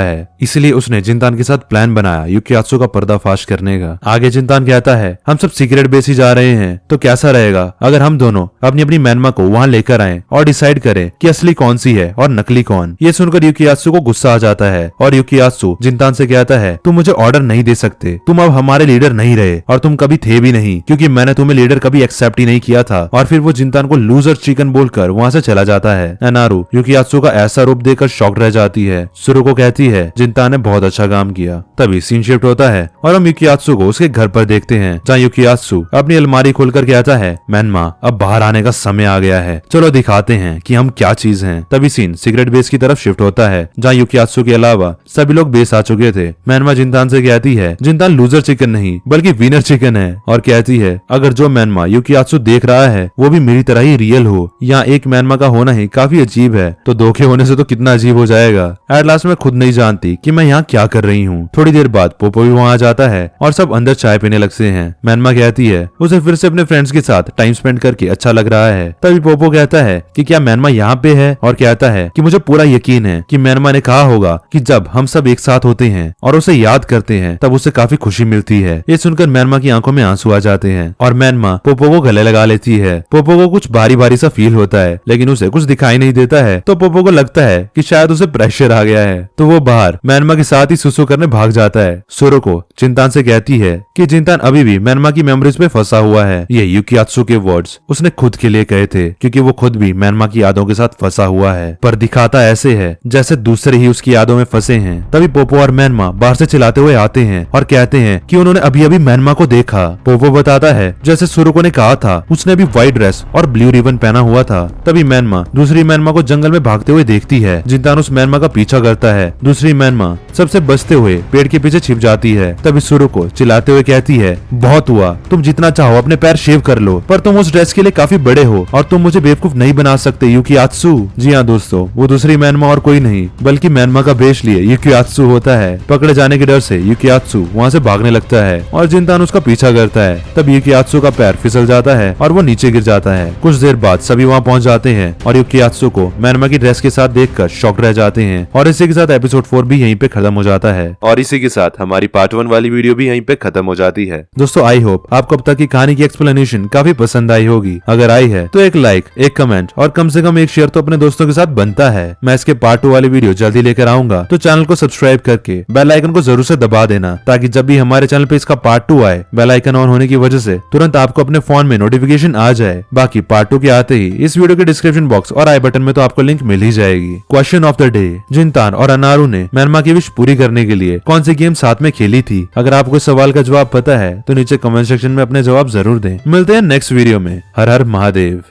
है, इसलिए उसने जिंतान के साथ प्लान बनाया युकियात्सु का पर्दाफाश करने का। आगे जिंतान कहता है हम सब सीक्रेट बेस ही जा रहे हैं तो कैसा रहेगा अगर हम दोनों अपनी अपनी मैनमा को वहाँ लेकर आए और डिसाइड करें कि असली कौन सी है और नकली कौन। ये सुनकर युकियात्सु को गुस्सा आ जाता है और युकियात्सु जिंतान से कहता है तुम मुझे ऑर्डर नहीं दे सकते, तुम अब हमारे लीडर नहीं रहे और तुम कभी थे भी नहीं क्योंकि मैंने तुम्हें लीडर कभी एक्सेप्ट ही नहीं किया था। और फिर वो जिंतान को लूजर चिकन बोलकर वहाँ से चला जाता है। अनारू युकियात्सु का ऐसा रूप देखकर शॉक्ड रह जाती है। सुरुको कहती है जिंतान ने बहुत अच्छा काम किया। तभी सीन शिफ्ट होता है और हम युकियात्सु को उसके घर पर देखते हैं जहाँ युकियात्सु अपनी अलमारी खोलकर कहता है मैनमा अब बाहर आने का समय आ गया है, चलो दिखाते हैं कि हम क्या चीज हैं। तभी सीन सीक्रेट बेस की तरफ शिफ्ट होता है जहाँ युकियात्सु के अलावा सभी लोग बेस आ चुके थे। मैनमा जिंतान से कहती है जिंतान लूजर चिकन नहीं बल्कि विनर चिकन है और कहती है अगर जो मैनमा युकियात्सु देख रहा है वो भी मेरी तरह ही रियल हो, यहाँ एक मैनमा का होना ही काफी अजीब है तो धोखे होने से तो कितना अजीब हो जाएगा। एट लास्ट में खुद नहीं जानती कि मैं यहाँ क्या कर रही हूँ। थोड़ी देर बाद पोपो भी वहाँ आ जाता है और सब अंदर चाय पीने लगते हैं। मैनमा कहती है उसे फिर से अपने फ्रेंड्स के साथ टाइम स्पेंड करके अच्छा लग रहा है। तभी पोपो कहता है कि क्या मैनमा यहाँ पे है और कहता है कि मुझे पूरा यकीन है कि मैनमा ने कहा होगा कि जब हम सब एक साथ होते हैं और उसे याद करते हैं तब उसे काफी खुशी मिलती है। ये सुनकर मैनमा की आंखों में आंसू आ जाते हैं और मैनमा पोपो को गले लगा लेती है। पोपो को कुछ भारी भारी सा फील होता है लेकिन उसे कुछ दिखाई नहीं देता है तो पोपो को लगता है कि शायद उसे प्रेशर आ गया है तो वो बाहर मैनमा के साथ ही सुसु करने भाग जाता है। सुरुको जिंतान से कहती है कि जिंतान अभी भी मैनमा की मेमोरीज पे फंसा हुआ है। ये युकियात्सु के वर्ड्स उसने खुद के लिए कहे थे क्योंकि वो खुद भी मैनमा की यादों के साथ फंसा हुआ है, पर दिखाता ऐसे है जैसे दूसरे ही उसकी यादों में फंसे हैं। तभी पोपो और मैनमा बाहर से चिल्लाते हुए आते हैं और कहते हैं कि उन्होंने अभी अभी मैनमा को देखा। पोपो बताता है जैसे सुरुको ने कहा था उसने भी व्हाइट ड्रेस और ब्लू रिबन पहना हुआ था। तभी मैनमा दूसरी मैनमा को जंगल में भागते हुए देखती है। जिंतान उस मैनमा का पीछा करता है। दूसरी मैनमा सबसे बचते हुए पेड़ के पीछे छिप जाती है। तभी सुरुको चिल्लाते हुए कहती है बहुत हुआ, तुम जितना चाहो अपने पैर शेव कर लो, पर तुम उस ड्रेस के लिए काफी बड़े हो और तुम मुझे बेवकूफ नहीं बना सकते युकियात्सु। जी हाँ दोस्तों, वो दूसरी मैनमा और कोई नहीं बल्कि मैनमा का वेश लिए युकियात्सु होता है। पकड़े जाने के डर से युकियात्सु वहाँ से भागने लगता है और जिंतान उसका पीछा पीछा करता है। तब यूकियात्सु का पैर फिसल जाता है और वो नीचे गिर जाता है। कुछ देर बाद सभी वहाँ पहुँच जाते हैं और यूकियात्सु को मैनमा की ड्रेस के साथ देखकर शॉक रह जाते हैं। और इसी के साथ एपिसोड 4 भी यहीं पे खत्म हो जाता है और इसी के साथ हमारी पार्ट 1 वाली वीडियो भी यहीं पे खत्म हो जाती है। दोस्तों आई होप आपको अब तक की कहानी की एक्सप्लेनेशन काफी पसंद आई होगी। अगर आई है तो एक लाइक, एक कमेंट और कम से कम एक शेयर तो अपने दोस्तों के साथ बनता है। मैं इसके पार्ट 2 वाली वीडियो जल्दी लेकर आऊंगा, तो चैनल को सब्सक्राइब करके बेल आइकन को जरूर से दबा देना, ताकि जब भी हमारे चैनल पे इसका पार्ट 2 आए, बेल आइकन ऑन होने की वजह से तुरंत आपको अपने फोन में नोटिफिकेशन आ जाए। बाकी पार्ट 2 के आते ही इस वीडियो के डिस्क्रिप्शन बॉक्स और आई बटन में तो आपको लिंक मिल ही जाएगी। क्वेश्चन ऑफ द डे, जिनतान और अनारू ने मैनमा की विश पूरी करने के लिए कौन सी गेम साथ में खेली थी? अगर आपको इस सवाल का जवाब पता है तो नीचे कमेंट सेक्शन में अपने जवाब जरूर दें। मिलते हैं नेक्स्ट वीडियो में। हर हर महादेव।